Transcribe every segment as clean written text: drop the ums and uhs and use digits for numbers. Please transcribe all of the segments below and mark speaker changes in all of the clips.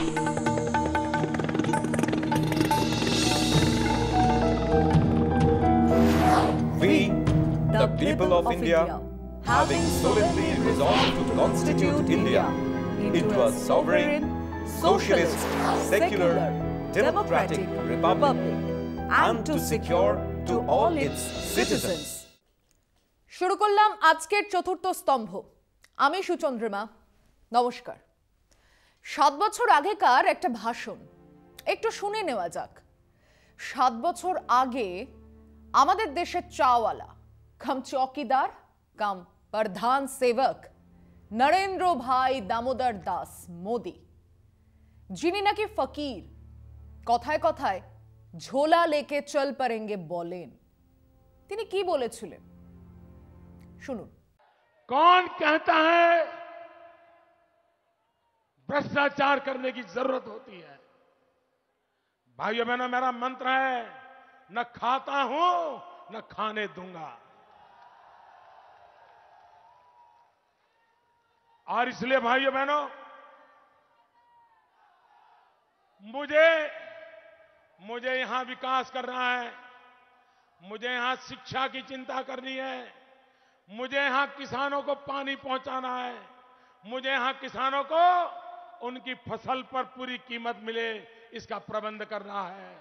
Speaker 1: We, the people of India, having solemnly resolved to constitute India into a sovereign, socialist, secular, democratic republic, and to secure to all its citizens.
Speaker 2: শুরু করলাম আজকের চতুর্থ স্তম্ভ। আমি সুচন্দ্রিমা, নমস্কার। 7 বছর আগেকার একটা ভাষণ একটু শুনে নেওয়া যাক। 7 বছর আগে আমাদের দেশের চাওয়ালা কাম চৌকিদার কাম প্রধান সেবক নরেন্দ্র ভাই দামোদর দাস মোদি, যিনি নাকি ফকির, কথায় কথায় ঝোলা লেকে চল পড়েঙ্গে বলেন, তিনি কি বলেছিলেন শুনুন।
Speaker 3: कौन कहता है भ्रष्टाचार करने की जरूरत होती है? भाइयों बहनों, मेरा मंत्र है, न खाता हूं न खाने दूंगा। और इसलिए भाइयों बहनों, मुझे यहां विकास करना है, मुझे यहां शिक्षा की चिंता करनी है, मुझे यहां किसानों को पानी पहुंचाना है, मुझे यहां किसानों को उनकी फसल पर पूरी कीमत मिले इसका प्रबंध करना है,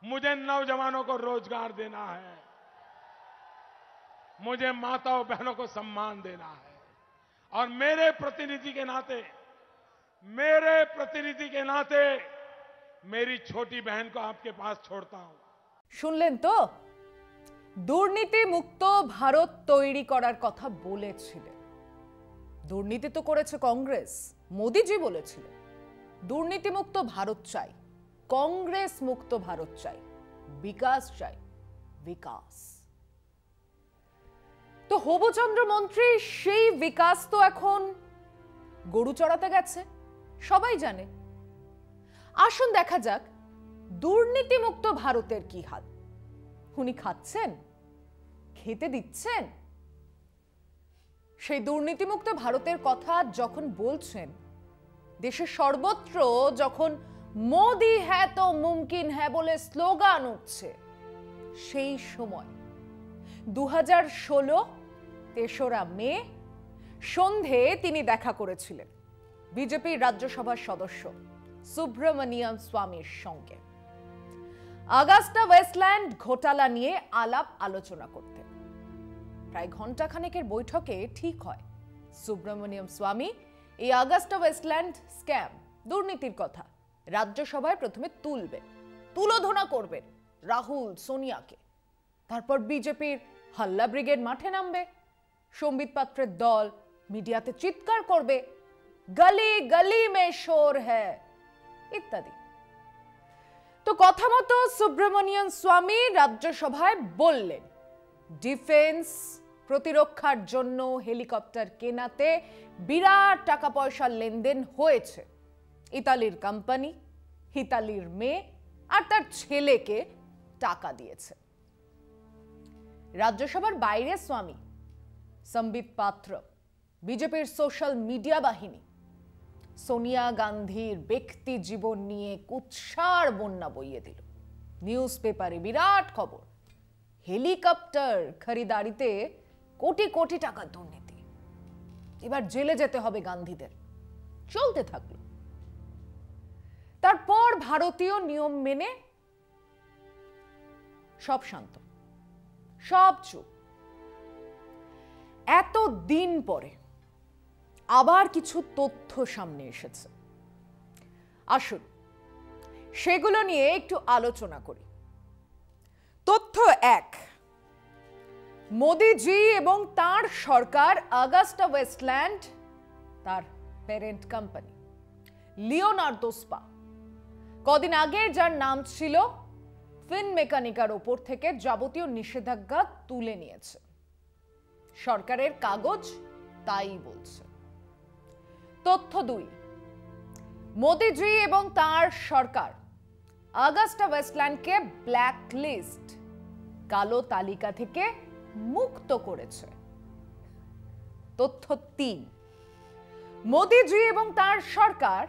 Speaker 3: मुझे नौजवानों को रोजगार देना है, मुझे माताओं बहनों को सम्मान देना है। और मेरे प्रतिनिधि के नाते मेरी छोटी बहन को आपके पास छोड़ता हूं।
Speaker 2: শুনলেন তো, দুর্নীতি মুক্ত ভারত তৈরি করার কথা বলেছিলেন। দুর্নীতি তো করেছে কংগ্রেস, মোদিজি বলেছিলেন দুর্নীতি মুক্ত ভারত চাই, কংগ্রেস মুক্ত ভারত চাই, বিকাশ চাই, বিকাশ। তো হবুচন্দ্র মন্ত্রী সেই বিকাশ তো এখন গরু চড়াতে গেছে, সবাই জানে। আসুন দেখা যাক দুর্নীতি মুক্ত ভারতের কি হাল। উনি খাচ্ছেন, খেতে দিচ্ছেন। সেই দুর্নীতিমুক্ত ভারতের কথা যখন বলছেন, দেশের সর্বত্র যখন মোদি হ্যাঁ তো মুমকিন হ্যাঁ বলে স্লোগান উঠছে, সেই সময় 2016 তেসরা মে সন্ধে তিনি দেখা করেছিলেন বিজেপির রাজ্যসভার সদস্য সুব্রমণিয়াম স্বামীর সঙ্গে অগাস্টা ওয়েস্টল্যান্ড ঘোটালা নিয়ে আলাপ আলোচনা করতে। প্রায় ঘণ্টাখানেকের বৈঠকে ঠিক হয় সুব্রমণিয়াম স্বামী এই অগাস্টা ওয়েস্টল্যান্ড স্ক্যাম, দুর্নীতির কথা রাজ্যসভায় প্রথমে তুলোধনা করবেন রাহুল সোনিয়াকে। তারপর বিজেপির হাল্লা ব্রিগেড মাঠে নামবে, সম্বিত পাত্রের দল মিডিয়াতে চিৎকার করবে, গলি গলি মে শোর হ্যায় ইত্যাদি। তো কথা মতো সুব্রমণিয়াম স্বামী রাজ্যসভায় বললেন, ডিফেন্স প্রতিরক্ষার জন্য হেলিকপ্টার কেনাতে বিরাট টাকা পয়সার লেনদেন হয়েছে। ইতালির কোম্পানি, ইতালির মেয়ে আর তার ছেলেকে টাকা দিয়েছে। রাজ্যসভার বাইরে স্বামী, সম্বিত পাত্র, বিজেপির সোশ্যাল মিডিয়া বাহিনী সোনিয়া গান্ধীর ব্যক্তি জীবন নিয়ে কুৎসার বন্যা বইয়ে দিল। নিউজ পেপারে বিরাট খবর, হেলিকপ্টার খরিদারিতে কোটি কোটি টাকার দুর্নীতি, এবার জেলে যেতে হবে গান্ধীদের। চলতে থাকলো। তারপর ভারতীয় নিয়ম মেনে সব শান্ত, সব চুপ। এত দিন পরে আবার কিছু তথ্য সামনে এসেছে। আসুন সেগুলো নিয়ে একটু আলোচনা করি। তথ্য 1, মোদিজি এবং তার সরকার অগাস্টা ওয়েস্টল্যান্ড, তার প্যারেন্ট কোম্পানি লিওনার্দো স্পা, কদিন আগে যার নাম ছিল ফিন মেকানিকার ওপর থেকে যাবতীয় নিষেধাজ্ঞা তুলে নিয়েছে। সরকারের কাগজ তাই বলছে। তথ্য 2, মোদিজি এবং তার সরকার অগাস্টা ওয়েস্টল্যান্ডকে ব্ল্যাক লিস্ট, কালো তালিকা থেকে মুক্ত করেছে। তথ্য 3, মোদিজি এবং তার সরকার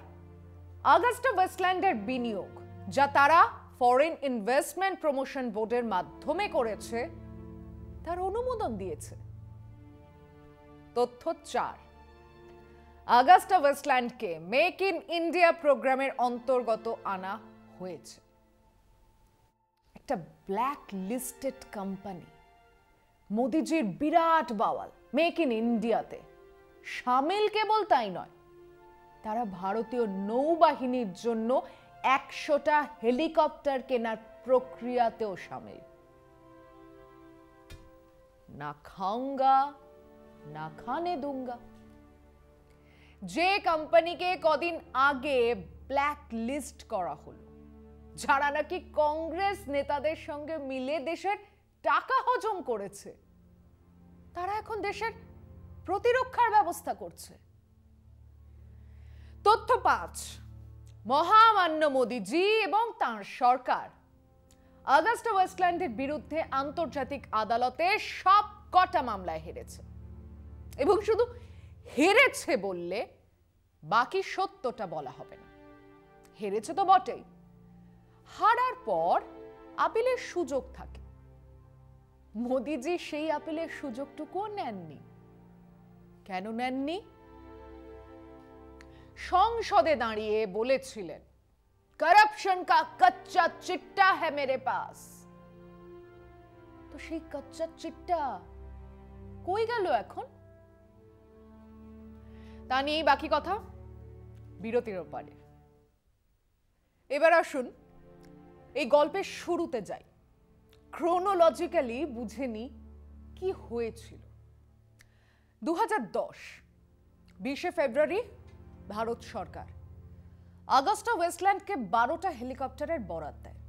Speaker 2: অগাস্টা ওয়েস্টল্যান্ডের বিনিয়োগ যা তারা ফরেন ইনভেস্টমেন্ট প্রমোশন বোর্ডের মাধ্যমে করেছে তার অনুমোদন দিয়েছে। তথ্য 4, অগাস্টা ওয়েস্টল্যান্ডকে মেক ইন ইন্ডিয়া প্রোগ্রামের অন্তর্গত আনা হয়েছে। একটা ব্ল্যাক লিস্টেড কোম্পানি, মোদিজির বিরাট বাওয়াল মেক ইন ইন্ডিয়াতে শামিল। কেবল তাই নয়, তারা ভারতীয় নৌবাহিনীর জন্য 100টা হেলিকপ্টার কেনার প্রক্রিয়াতেও শামিল। না খাউঙ্গা না খানে দুঙ্গা। যে কোম্পানিকে কদিন আগে ব্ল্যাক লিস্ট করা হলো, যারা নাকি কংগ্রেস নেতাদের সঙ্গে মিলে দেশের টাকা হজম করেছে, তারা এখন দেশের প্রতিরক্ষার ব্যবস্থা করছে। তথ্য 5, মহামান্য মোদিজি এবং তাঁর সরকার অগাস্টা ওয়েস্টল্যান্ডের বিরুদ্ধে আন্তর্জাতিক আদালতে সব কটা মামলায় হেরেছে। এবং শুধু হেরেছে বললে বাকি সত্যটা বলা হবে না। হেরেছে তো বটেই, হারার পর আপিলের সুযোগ থাকে। মোদিজি সেই আপিলের সুযোগটুকুও নেননি। কেন নেননি? সংসদে দাঁড়িয়ে বলেছিলেন, करप्शन का कच्चा चिट्टा है मेरे पास। তো সেই কচ্চা চিট্টা কই গেল এখন? তা নিয়ে বাকি কথা বিরতির পরে। এবার আসুন এই গল্পের শুরুতে যাই, ক্রোনোলজিক্যালি বুঝে নি কি হয়েছিল। 2010 20শে ফেব্রুয়ারি ভারত সরকার অগাস্টা ওয়েস্টল্যান্ডকে 12টা হেলিকপ্টারের বরাদ দেয়।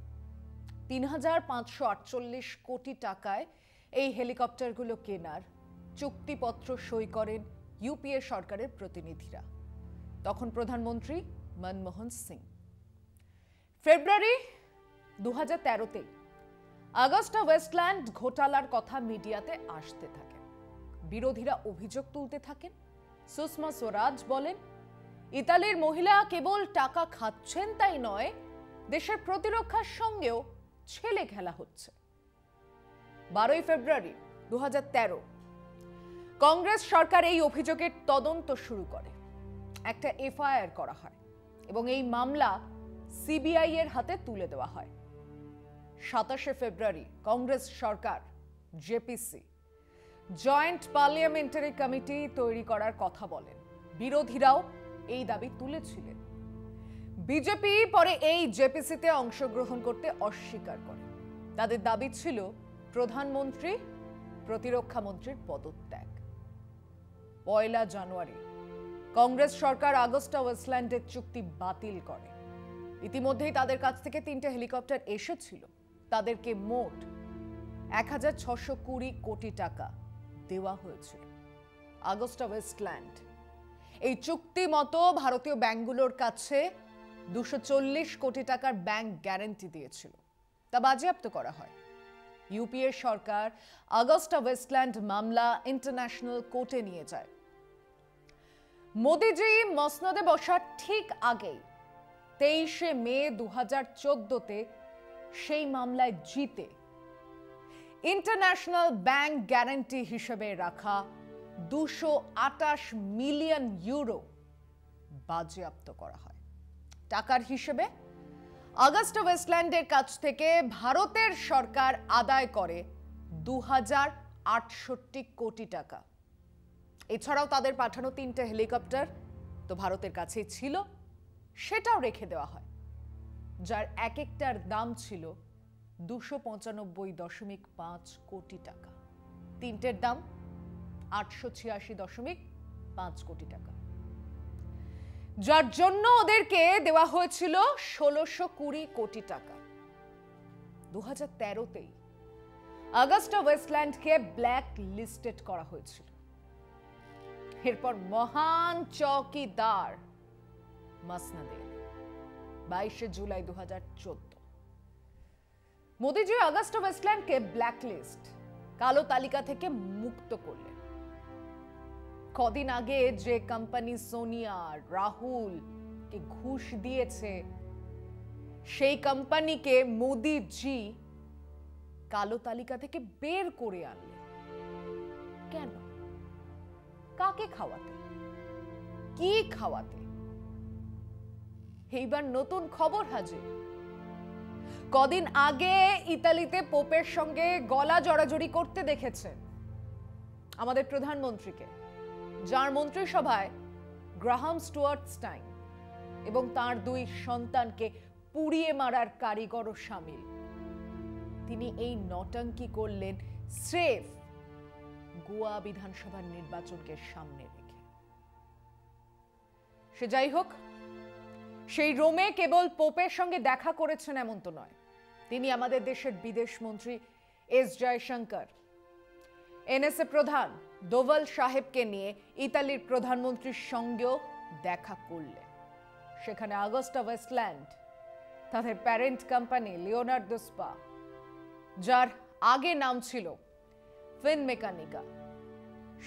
Speaker 2: 3548 কোটি টাকায় এই হেলিকপ্টারগুলো কেনার চুক্তিপত্র সই করেন ইউপিএ সরকারের প্রতিনিধিরা, তখন প্রধানমন্ত্রী মনমোহন সিং। ফেব্রুয়ারি 2013-তে অগাস্টা ওয়েস্টল্যান্ড ঘোটালার কথা মিডিয়াতে আসতে থাকে। বিরোধীরা অভিযোগ তুলতে থাকেন। সুষমা স্বরাজ বলেন, ইতালির মহিলা কেবল টাকা খাচ্ছেন তাই নয়, দেশের প্রতিরক্ষার সঙ্গেও ছেলে খেলা হচ্ছে। 12ই ফেব্রুয়ারি 2013 কংগ্রেস সরকার এই অভিযোগের তদন্ত শুরু করে। একটা এফআইআর করা হয় এবং এই মামলা সিবিআই এর হাতে তুলে দেওয়া হয়। 27শে ফেব্রুয়ারি কংগ্রেস সরকার জেপিসি জয়েন্ট পার্লামেন্টারি কমিটি তৈরি করার কথা বলেন। বিরোধীরাও এই দাবি তুলেছিলেন। বিজেপি পরে এই জেপিসিতে অংশগ্রহণ করতে অস্বীকার করে। তাদের দাবি ছিল প্রধানমন্ত্রী, প্রতিরক্ষা মন্ত্রীর পদত্যাগ। 1 জানুয়ারি কংগ্রেস সরকার অগাস্টা ওয়েস্টল্যান্ডের চুক্তি বাতিল করে। ইতিমধ্যেই তাদের কাছ থেকে 3টে হেলিকপ্টার এসেছিল। তাদেরকে মোট 1620 কোটি টাকা দেওয়া হয়েছিল। অগাস্টা ওয়েস্টল্যান্ড এই চুক্তি মতো ভারতীয় ব্যাংকগুলোর কাছে 240 কোটি টাকার ব্যাংক গ্যারান্টি দিয়েছিল, তা বাজেয়াপ্ত করা হয়। ইউপিএ সরকার অগাস্টা ওয়েস্টল্যান্ড মামলা ইন্টারন্যাশনাল কোর্টে নিয়ে যায়। মোদিজি মসনদে বসার ঠিক আগেই 23শে মে 2014-তে সেই মামলায় জিতে ইন্টারন্যাশনাল ব্যাংক গ্যারান্টি হিসেবে রাখা 228 মিলিয়ন ইউরো বাজেয়াপ্ত করা হয়। টাকার হিসেবে অগাস্টা ওয়েস্টল্যান্ডের কাছ থেকে ভারতের সরকার আদায় করে 2068 কোটি টাকা। এছাড়াও তাদের পাঠানো 3টে হেলিকপ্টার তো ভারতের কাছেই ছিল, সেটাও রেখে দেওয়া হয়, যার এক একটার দাম ছিল 295.5 কোটি টাকা। 3টের দাম 886.5 কোটি টাকা, যার জন্য ওদেরকে দেওয়া হয়েছিল 1620 কোটি টাকা। 2013-তেই অগাস্টা ওয়েস্টল্যান্ডকে ব্ল্যাক লিস্টেড করা হয়েছিল। এরপর মহান চৌকিদার মসনদে 22শে জুলাই 2014 মোদিজি অগাস্টা ওয়েস্টল্যান্ডকে ব্ল্যাক লিস্ট, কালো তালিকা থেকে মুক্ত করলেন। কদিন আগে যে কোম্পানি সোনিয়া রাহুল কোম্পানিকে ঘুষ দিয়েছে সেই কোম্পানিকে মোদিজি কালো তালিকা থেকে বের করে আনলেন কেন? কাকে খাওয়াতে, কি খাওয়াতে? এইবার নতুন খবর হাজির। কদিন আগে ইতালিতে পোপের সঙ্গে গলা জড়াজড়ি করতে দেখেছেন আমাদের প্রধানমন্ত্রীকে, যার মন্ত্রিসভায় গ্রাহাম স্টুয়ার্ট স্টাইন এবং তার দুই সন্তানকে পুড়িয়ে মারার কারিগরও শামিল। তিনি এই নটাঙ্কি করলেন স্রেফ গোয়া বিধানসভার নির্বাচনকে সামনে রেখে। সে যাই হোক, সেই রোমে কেবল পোপের সঙ্গে দেখা করেছেন এমন তো নয়, তিনি আমাদের দেশের বিদেশ মন্ত্রী এস জয়শঙ্কর, এনএসএ প্রধান দোভাল সাহেবকে নিয়ে ইতালির প্রধানমন্ত্রীর সঙ্গেও দেখা করলেন। সেখানে আগস্টা ওয়েস্টল্যান্ড, তাদের প্যারেন্ট কোম্পানি লিওনার্দো স্পা, যার আগে নাম ছিল ফিনমেকানিকা,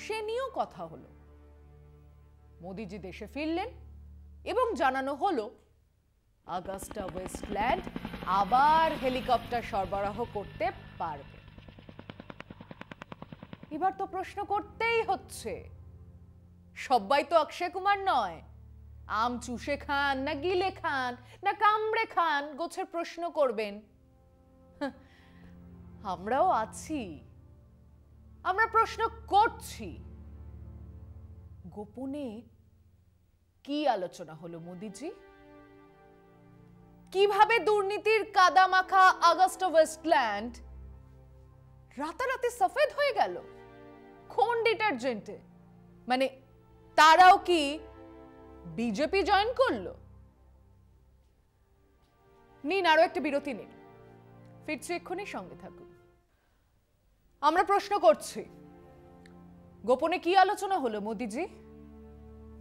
Speaker 2: সে নিয়েও কথা হলো। মোদিজি দেশে ফিরলেন এবং জানানো হলো আগস্টা ওয়েস্টল্যান্ড আবার হেলিকপ্টার সরবরাহ করতে পারবে। এবার তো প্রশ্ন করতেই হচ্ছে, সবাই তো অক্ষয় কুমার নয়, আম চুষে খান না গিলে খান না কামড়ে খান গোছের প্রশ্ন করবেন। আমরাও আছি, আমরা প্রশ্ন করছি। গোপনে কি আলোচনা হলো মোদিজি? কিভাবে দুর্নীতির কাদামাখা আগস্টা ওয়েস্টল্যান্ড রাতারাতি সফেদ হয়ে গেল কোন ডিটারজেন্টে? মানে তারাও কি বিজেপি জয়েন করলো? নিন আরো একটা বিরতি নিন, ফিরছি এক্ষুনি, সঙ্গে থাকুন। আমরা প্রশ্ন করছি, গোপনে কি আলোচনা হলো মোদিজি?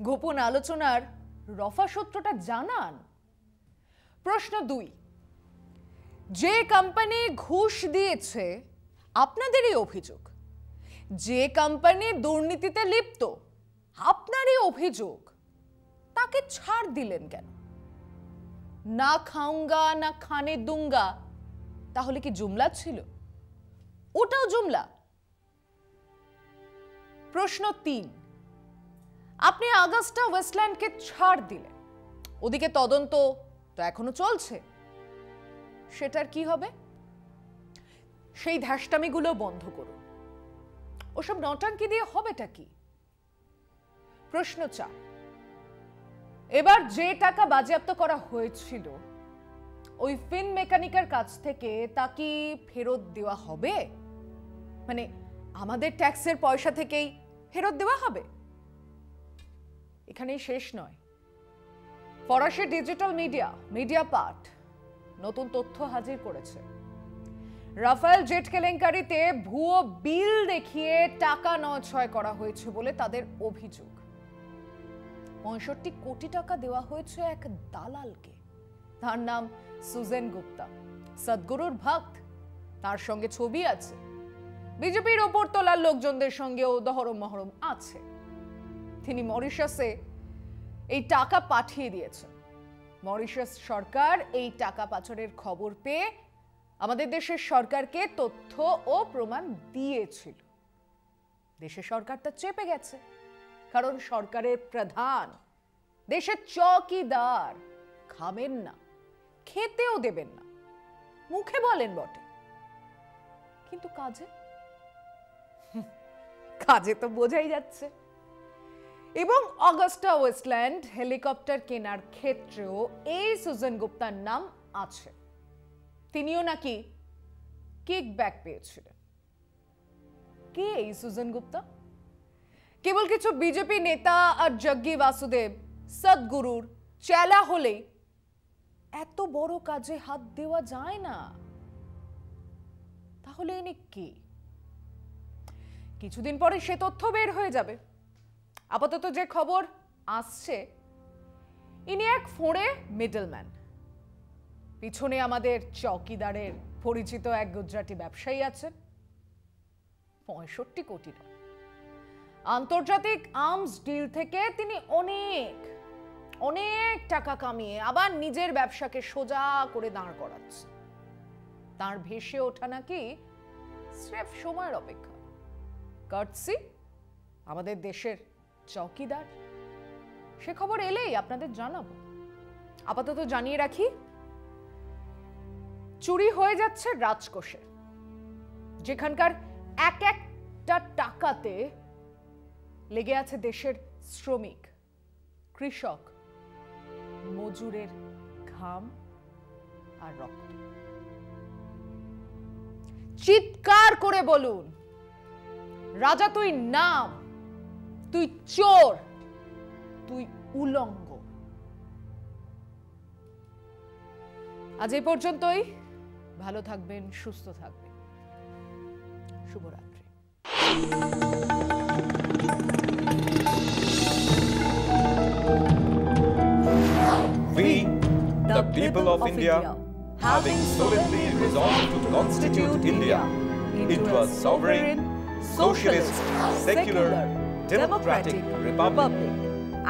Speaker 2: গোপন আলোচনার রফা সূত্রটা জানান। প্রশ্ন 2, যে কোম্পানি ঘুষ দিয়েছে আপনাদেরই অভিযোগ, যে কোম্পানি দুর্নীতিতে লিপ্ত আপনারই অভিযোগ, তাকে ছাড় দিলেন কেন? না খাউঙ্গা না খানে দুঙ্গা, তাহলে কি জুমলা ছিল? ওটাও জুমলা। প্রশ্ন 3, আপনি আগস্টা ওয়েস্টল্যান্ডকে ছাড় দিলেন, ওদিকে তদন্ত তো এখনো চলছে, সেটার কি হবে? সেই ধ্যাসটামিগুলো বন্ধ করুন, ওসব নটাঙ্কি দিয়ে হবেটা কি? প্রশ্ন 4, এবার যে টাকা বাজেয়াপ্ত করা হয়েছিল ওই ফিন মেকানিকের কাছ থেকে তা কি ফেরত দেওয়া হবে? মানে আমাদের ট্যাক্সের পয়সা থেকেই ফেরত দেওয়া হবে? এখানেই শেষ নয়, ফরাসি ডিজিটাল মিডিয়া পার্ট নতুন তথ্য হাজির করেছে। রাফেল জেট কেলেঙ্কারিতে ভুয়ো বিল দেখিয়ে টাকা নয় করা হয়েছে বলে তাদের অভিযোগ। 65 কোটি টাকা দেওয়া হয়েছে এক দালালকে, তার নাম সুজেন গুপ্তা, সদ্গুরুর ভক্ত, তার সঙ্গে ছবি আছে। বিজেপির ওপর তোলার লোকজনদের সঙ্গেও দহরম মহরম আছে। তিনি মরিশাসে এই টাকা পাঠিয়ে দিয়েছেন। মরিশাস সরকার এই টাকা পাচারের খবর পেয়ে আমাদের দেশের সরকারকে তথ্য ও প্রমাণ দিয়েছিল। দেশের সরকার তা চেপে গেছে, কারণ সরকারের প্রধান দেশের চৌকিদার, খাবেন না, খেতেও দেবেন না, মুখে বলেন বটে, কিন্তু কাজে তো বোঝাই যাচ্ছে। এবং অগাস্টা ওয়েস্টল্যান্ড হেলিকপ্টার কেনার ক্ষেত্রেও এই সুজেন গুপ্তার নাম আছে। তিনিও নাকি কিকব্যাক পেয়েছিলেন। কে এই সুজেন গুপ্তা? কেবল কিছু বিজেপি নেতা আর জগ্গি বাসুদেব সদ্গুরুর চেলা হলেই এত বড় কাজে হাত দেওয়া যায় না। তাহলে ইনি কে? কিছুদিন পরে সে তথ্য বের হয়ে যাবে। আপাতত যে খবর আসছে, ইনি এক ফোঁড়ে মিডলম্যান। পিছনে আমাদের চৌকিদারের পরিচিত এক গুজরাটি ব্যবসায়ী আছেন। 65 কোটি টাকা আন্তর্জাতিক আর্মস ডিল থেকে তিনি অনেক টাকা কামিয়ে আবার নিজের ব্যবসাকে সোজা করে দাঁড় করাচ্ছে। তার ভেসে ওঠা নাকি স্রেফ সময়ের অপেক্ষা। কার্টসি আমাদের দেশের চৌকিদার। সে খবর এলেই আপনাদের জানাবো। আপাতত জানিয়ে রাখি, চুরি হয়ে যাচ্ছে রাজকোষে, যেখানকার এক একটা টাকাতে লেগে আছে দেশের শ্রমিক, কৃষক, মজুরের ঘাম আর রক্ত। চিৎকার করে বলুন, রাজা তুই নাম, তুই চোর, তুই উলঙ্গ। আজ এই পর্যন্তই। ভালো থাকবেন, সুস্থ থাকবেন। শুভরাত্রি।
Speaker 1: We, the people of India, having solemnly resolved to constitute India into a sovereign, socialist, secular, democratic republic,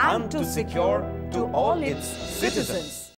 Speaker 1: and to secure to all its citizens